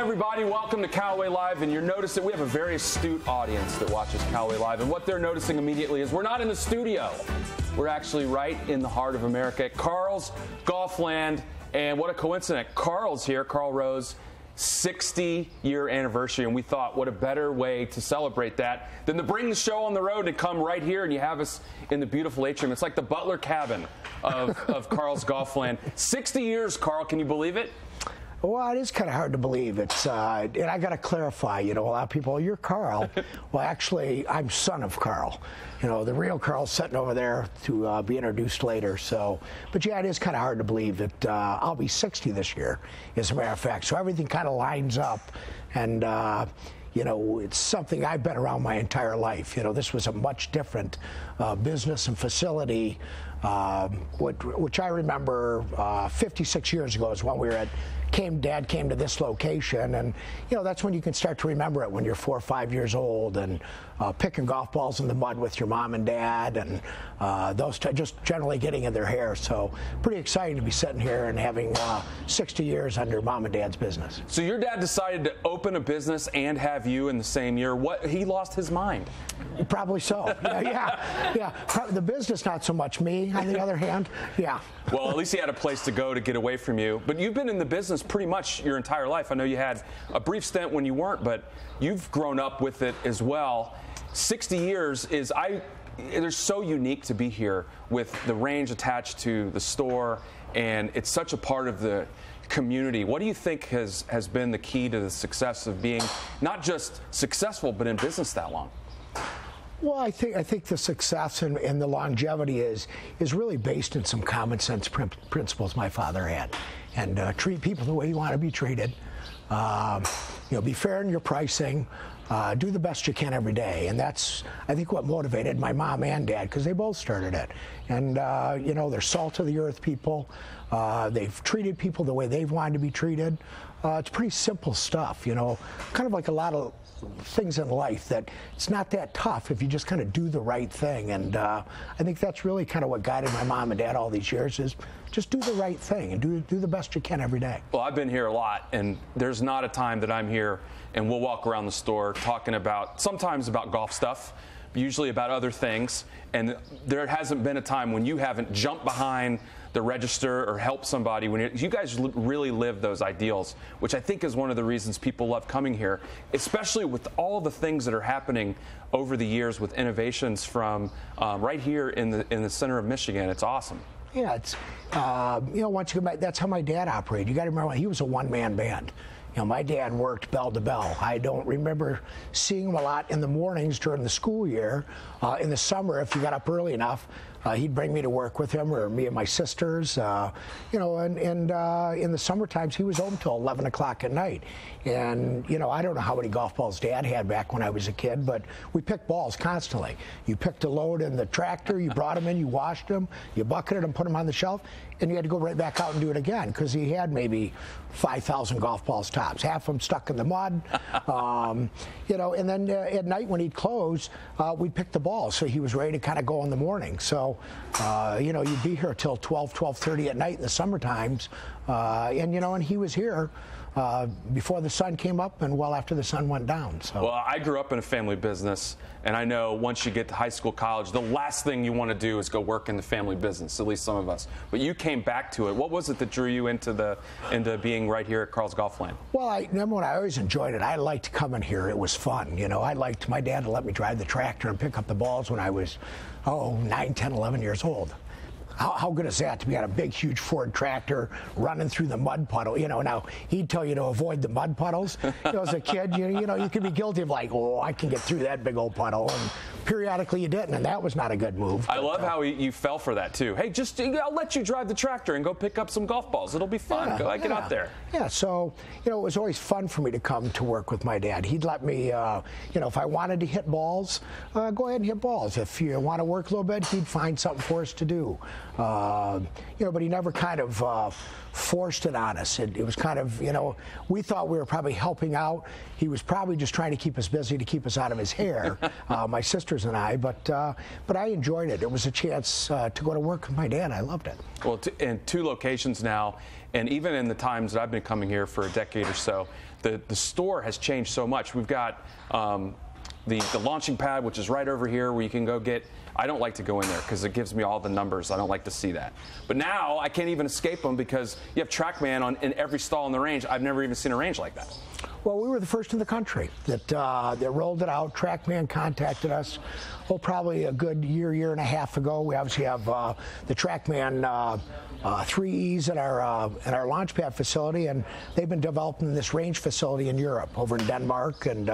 everybody. Welcome to Callaway Live. And you're noticing we have a very astute audience that watches Callaway Live. And what they're noticing immediately is we're not in the studio. We're actually right in the heart of America at Carl's Golfland. And what a coincidence. Carl's here, Carl Rose, 60-year anniversary. And we thought, what a better way to celebrate that than to bring the show on the road and come right here and you have us in the beautiful atrium. It's like the Butler cabin of Carl's Golfland. 60 years, Carl. Can you believe it? Well, it is kind of hard to believe. It's and I got to clarify, a lot of people, you're Carl. Well, actually, I'm son of Carl. The real Carl's sitting over there to be introduced later. So, but yeah, it is kind of hard to believe that I'll be 60 this year, as a matter of fact. So everything kind of lines up, and it's something I've been around my entire life. This was a much different business and facility, which I remember 56 years ago is when we were Dad came to this location, and that's when you can start to remember it, when you're 4 or 5 years old and picking golf balls in the mud with your mom and dad, and just generally getting in their hair. So pretty exciting to be sitting here and having 60 years under mom and dad's business. So your dad decided to open a business and have you in the same year. He lost his mind. Probably so. Yeah. The business, not so much. Me, on the other hand, yeah. Well, at least he had a place to go to get away from you. But you've been in the business pretty much your entire life. I know you had a brief stint when you weren't, but you've grown up with it as well. 60 years is, they're so unique to be here with the range attached to the store, and it's such a part of the community. What do you think has been the key to the success of being not just successful, but in business that long? Well, I think the success and the longevity is really based in some common sense principles my father had, and treat people the way you want to be treated. Be fair in your pricing. Do the best you can every day, and that's, I think, what motivated my mom and dad, because they both started it. And they're salt of the earth people. They've treated people the way they've wanted to be treated. It's pretty simple stuff, kind of like a lot of things in life, that it's not that tough if you just kind of do the right thing. And I think that's really kind of what guided my mom and dad all these years, is just do the right thing and do the best you can every day. Well, I've been here a lot, and there's not a time that I'm here and we'll walk around the store talking sometimes about golf stuff, usually about other things, and there hasn't been a time when you haven't jumped behind the register or helped somebody. When you guys really live those ideals, which I think is one of the reasons people love coming here, especially with all the things that are happening over the years with innovations from right here in the center of Michigan. It's awesome. Yeah, it's once you go back, that's how my dad operated. You got to remember, he was a one-man band. My dad worked bell to bell. I don't remember seeing him a lot in the mornings during the school year. In the summer, if you got up early enough, he'd bring me to work with him, or me and my sisters. And in the summer times, he was home till 11 o'clock at night. And, I don't know how many golf balls Dad had back when I was a kid, but we picked balls constantly. You picked a load in the tractor, you brought them in, you washed them, you bucketed them, put them on the shelf, and you had to go right back out and do it again, because he had maybe 5,000 golf balls tops, half of them stuck in the mud. And then at night when he'd close, we'd pick the balls, so he was ready to kind of go in the morning. So, you'd be here till 12:30 at night in the summer times, and he was here before the sun came up and well after the sun went down. So. Well, I grew up in a family business, and I know once you get to high school, college, the last thing you want to do is go work in the family business, at least some of us. But you came back to it. What was it that drew you into being right here at Carl's Golfland? Well, I always enjoyed it. I liked coming here. It was fun. I liked my dad to let me drive the tractor and pick up the balls when I was 9, 10, 11 years old. How good is that, to be on a big, huge Ford tractor running through the mud puddle? Now he'd tell you to avoid the mud puddles. As a kid, you could be guilty of I can get through that big old puddle, and periodically you didn't, and that was not a good move. I love how you fell for that too. Hey, I'll let you drive the tractor and go pick up some golf balls. It'll be fun. Get out there. Yeah. So it was always fun for me to come to work with my dad. He'd let me, if I wanted to hit balls, go ahead and hit balls. If you want to work a little bit, he'd find something for us to do. But he never kind of forced it on us. It was kind of, we thought we were probably helping out. He was probably just trying to keep us busy to keep us out of his hair. My sister sisters and I, but I enjoyed it. It was a chance to go to work with my dad. I loved it. Well, in 2 locations now, and even in the times that I've been coming here for a decade or so, the store has changed so much. We've got the launching pad, which is right over here, where you can go get. I don't like to go in there because it gives me all the numbers. I don't like to see that. But now I can't even escape them because you have TrackMan in every stall in the range. I've never even seen a range like that. Well, we were the first in the country that rolled it out. TrackMan contacted us, probably a good year and a half ago. We obviously have the TrackMan 3Es at our launch pad facility, and they've been developing this range facility in Europe, over in Denmark, and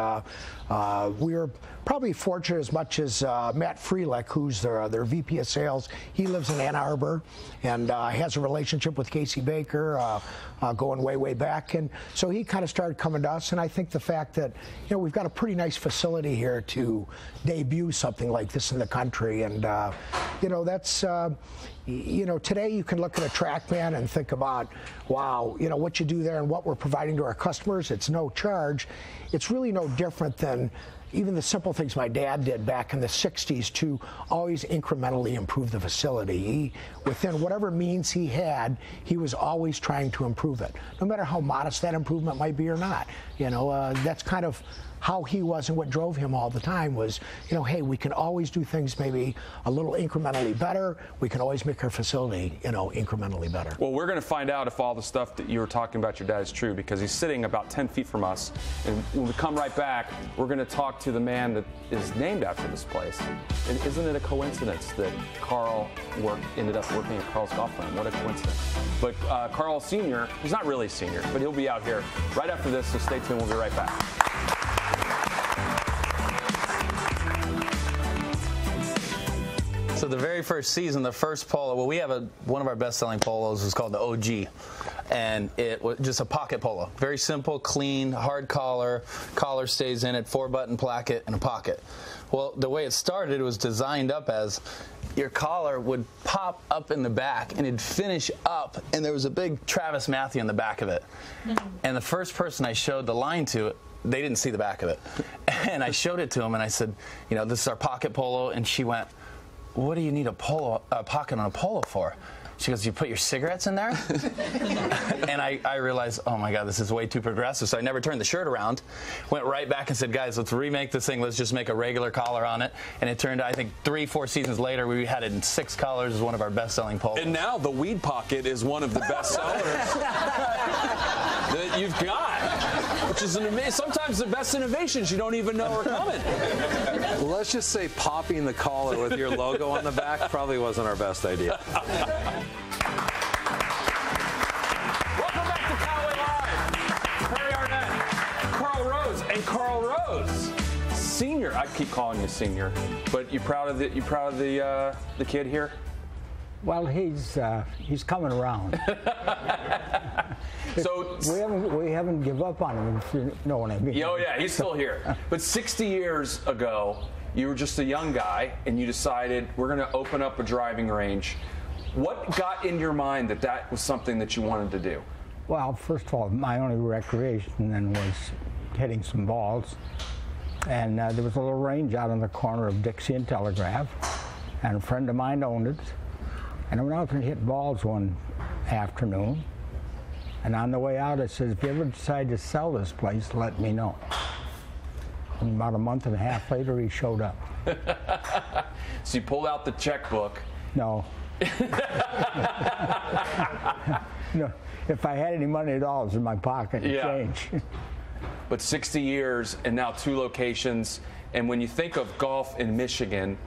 we were probably fortunate as much as Matt Freelick, who's their VP of sales. He lives in Ann Arbor and has a relationship with Casey Baker going way back, and so he kind of started coming to us. And I think the fact that we've got a pretty nice facility here to debut something like this in the country, and that's today you can look at a TrackMan and think about, wow, what you do there and what we're providing to our customers. It's no charge. It's really no different than even the simple things my dad did back in the 60s to always incrementally improve the facility. Within whatever means he had, he was always trying to improve it, no matter how modest that improvement might be or not. That's kind of how he was, and what drove him all the time was, hey, we can always do things maybe a little incrementally better. We can always make our facility, incrementally better. Well, we're going to find out if all the stuff that you were talking about your dad is true, because he's sitting about 10 feet from us. And when we come right back, we're going to talk to the man that is named after this place. And isn't it a coincidence that Carl ended up working at Carl's Golfland? What a coincidence. But Carl Sr., he's not really senior, but he'll be out here right after this, so stay tuned. We'll be right back. So the very first season, the first polo, well, we have one of our best-selling polos is called the OG, and it was just a pocket polo. Very simple, clean, hard collar stays in it, 4-button placket, and a pocket. Well, the way it started, it was designed up as your collar would pop up in the back, and it'd finish up, and there was a big Travis Matthew in the back of it. And the first person I showed the line to, they didn't see the back of it. And I showed it to them, and I said, this is our pocket polo, and she went, what do you need a pocket on a polo for? She goes, you put your cigarettes in there? And I realized, oh my God, this is way too progressive. So I never turned the shirt around, went right back and said, guys, let's remake this thing. Let's just make a regular collar on it. And it turned out, I think 3-4 seasons later, we had it in 6 colors. It was one of our best-selling polos. And now the weed pocket is one of the best sellers that you've got, which is sometimes the best innovations you don't even know are coming. Well, let's just say popping the collar with your logo on the back probably wasn't our best idea. Welcome back to Callaway Live. Perry Arnett, Carl Rose, and Carl Rose, senior. I keep calling you senior, but you proud of the kid here? Well, he's coming around. So we haven't give up on him, if you know what I mean. Oh yeah, he's still here. But 60 years ago, you were just a young guy, and you decided we're going to open up a driving range. What got in your mind that was something that you wanted to do? Well, first of all, my only recreation then was hitting some balls. And there was a little range out on the corner of Dixie and Telegraph, and a friend of mine owned it. And I went out and hit balls one afternoon. And on the way out, I said, if you ever decide to sell this place, let me know. And about a month and a half later, he showed up. So you pulled out the checkbook. No. No. If I had any money at all, it was in my pocket and change. But 60 years and now 2 locations. And when you think of golf in Michigan,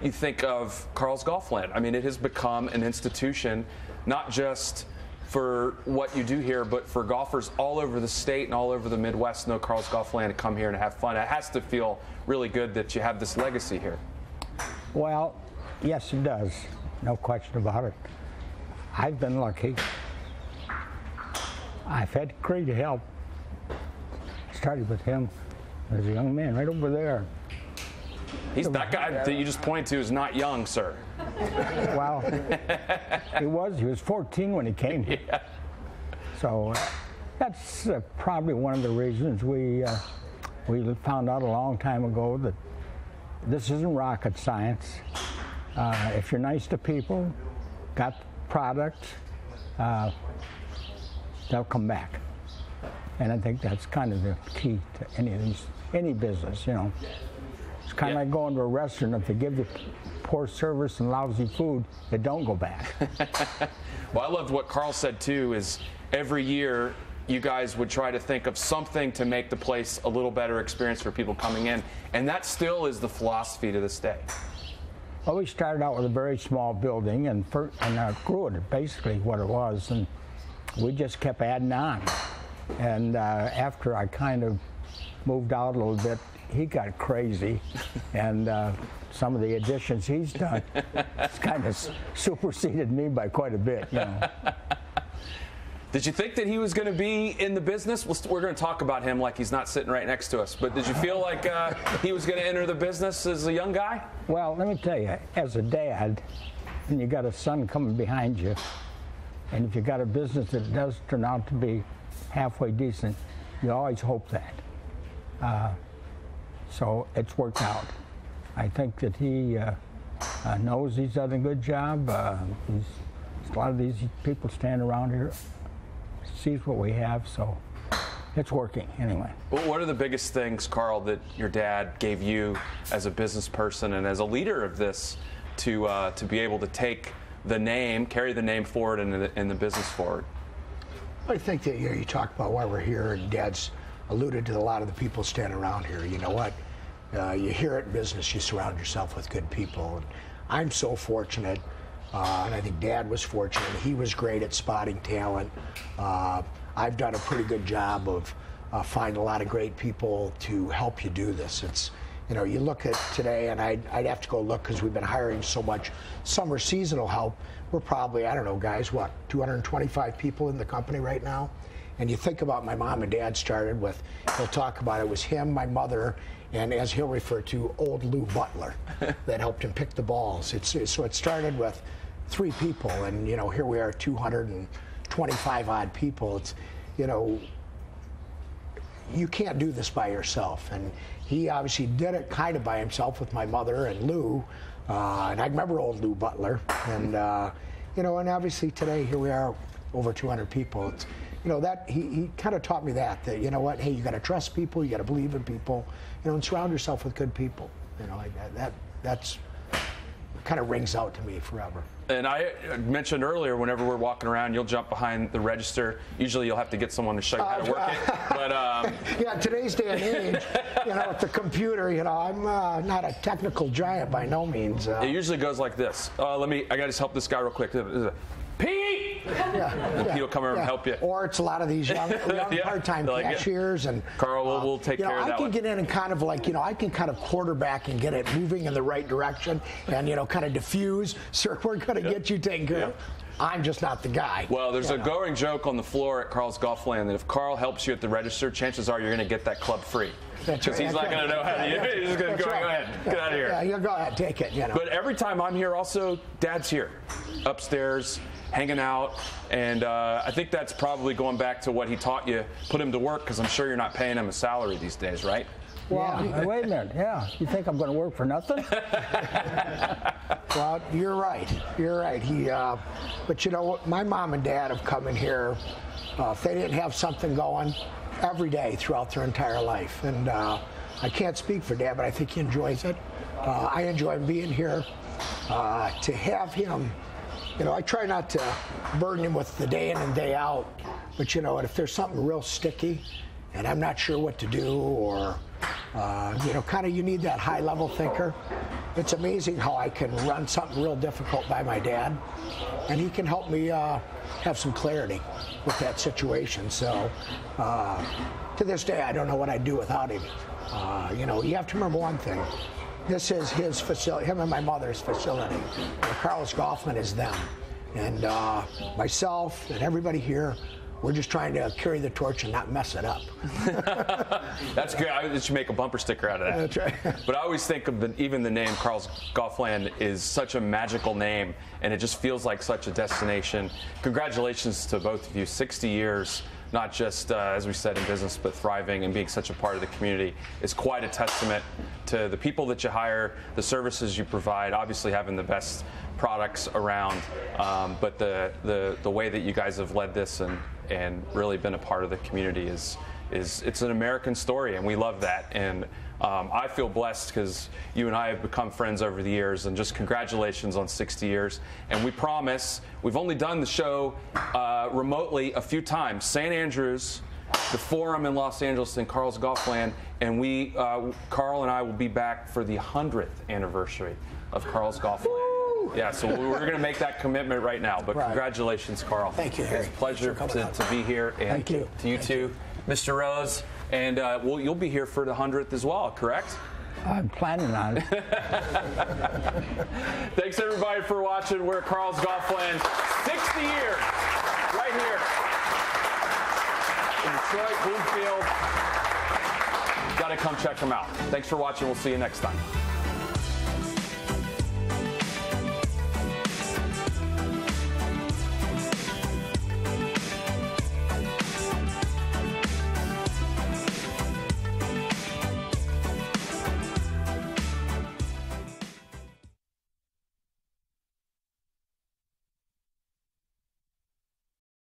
you think of Carl's Golfland. I mean, it has become an institution, not just for what you do here, but for golfers all over the state and all over the Midwest know Carl's Golfland to come here and have fun. It has to feel really good that you have this legacy here. Well, yes, it does. No question about it. I've been lucky. I've had great help. Started with him as a young man right over there. That guy that you just pointed to is not young, sir. Well, he was 14 when he came here. Yeah. So that's probably one of the reasons we found out a long time ago that this isn't rocket science. If you're nice to people, got product, they'll come back. And I think that's kind of the key to any business, you know. It's kind of like going to a restaurant. If they give you poor service and lousy food, they don't go back. Well, I loved what Carl said too, is every year you guys would try to think of something to make the place a little better experience for people coming in, and that still is the philosophy to this day. Well, we started out with a very small building and grew it basically what it was, and we just kept adding on. And after I kind of moved out a little bit, he got crazy, and some of the additions he's done has kind of superseded me by quite a bit, you know. Did you think that he was going to be in the business? We're going to talk about him like he's not sitting right next to us, but did you feel like he was going to enter the business as a young guy? Well, let me tell you, as a dad, and you got a son coming behind you, and if you got a business that does turn out to be halfway decent, you always hope that. So it's worked out. I think that he knows he's done a good job. A lot of these people standing around here sees what we have, so it's working anyway. Well, what are the biggest things, Carl, that your dad gave you as a business person and as a leader of this to be able to take the name, carry the name forward and the business forward? I think that you talk about why we're here, and Dad's alluded to a lot of the people standing around here. You know what? You hear it in business, you surround yourself with good people. And I'm so fortunate, and I think Dad was fortunate. He was great at spotting talent. I've done a pretty good job of finding a lot of great people to help you do this. It's, you know, you look at today, and I'd have to go look because we've been hiring so much summer seasonal help. We're probably, I don't know, guys, what, 225 people in the company right now? And you think about my mom and dad started with, he'll talk about it was him, my mother, and as he'll refer to, old Lou Butler that helped him pick the balls. So it started with 3 people, and, you know, here we are, 225 odd people. It's, you know, you can't do this by yourself. And he obviously did it kind of by himself with my mother and Lou. And I remember old Lou Butler. And, you know, and obviously today, here we are, over 200 people. It's, you know, that he kind of taught me that, you know what, hey, you got to trust people, you got to believe in people, you know, and surround yourself with good people. You know, that's kind of rings out to me forever. And I mentioned earlier, whenever we're walking around, you'll jump behind the register. Usually you'll have to get someone to show you how to work it. But yeah, today's day and age, you know, with the computer, you know, I'm not a technical giant by no means. It usually goes like this. I got to just help this guy real quick. Pete! And Pete will come over and help you. Or it's a lot of these young part-time cashiers. And Carl, we'll take care of that. I can get in and kind of like, you know, I can kind of quarterback and get it moving in the right direction and, you know, kind of diffuse. Sir, we're going to get you taken care of. I'm just not the guy. Well, there's a going joke on the floor at Carl's Golfland that if Carl helps you at the register, chances are you're going to get that club free. Because he's not going to know how to use it. He's just going to go ahead. Get out of here. Yeah, you go ahead, take it. You know. But every time I'm here, also, Dad's here, upstairs, hanging out, and I think that's probably going back to what he taught you, put him to work, because I'm sure you're not paying him a salary these days, right? Well, wait a minute. Yeah, you think I'm going to work for nothing? Well, you're right. You're right. But you know what? My mom and dad have come in here. If they didn't have something going every day throughout their entire life, and I can't speak for Dad, but I think he enjoys it. I enjoy being here. To have him, you know, I try not to burden him with the day in and day out, but you know, if there's something real sticky and I'm not sure what to do, or you know, kind of you need that high-level thinker. It's amazing how I can run something real difficult by my dad, and he can help me have some clarity with that situation. So to this day, I don't know what I'd do without him. You know, you have to remember one thing. This is his facility, him and my mother's facility. Carl's Golfland is them. And myself and everybody here, we're just trying to carry the torch and not mess it up. That's good. I should make a bumper sticker out of that. That's right. But I always think of even the name Carl's Golfland is such a magical name, and it just feels like such a destination. Congratulations to both of you. 60 years, not just, as we said, in business, but thriving and being such a part of the community is quite a testament to the people that you hire, the services you provide, obviously having the best products around, but the way that you guys have led this and really been a part of the community is it's an American story, and we love that. And I feel blessed because you and I have become friends over the years, and just congratulations on 60 years. And we promise, we've only done the show remotely a few times. St. Andrews, the Forum in Los Angeles, and Carl's Golfland, and Carl and I will be back for the 100th anniversary of Carl's Golfland. Yeah, so we're going to make that commitment right now. But congratulations, Carl. Thank you, Harry. It's a pleasure to be here. And thank you. To you too, Mr. Rose. And you'll be here for the 100th as well, correct? I'm planning on it. Thanks, everybody, for watching. We're at Carl's Golfland. 60 years, right here in Detroit, Bloomfield. Got to come check them out. Thanks for watching. We'll see you next time.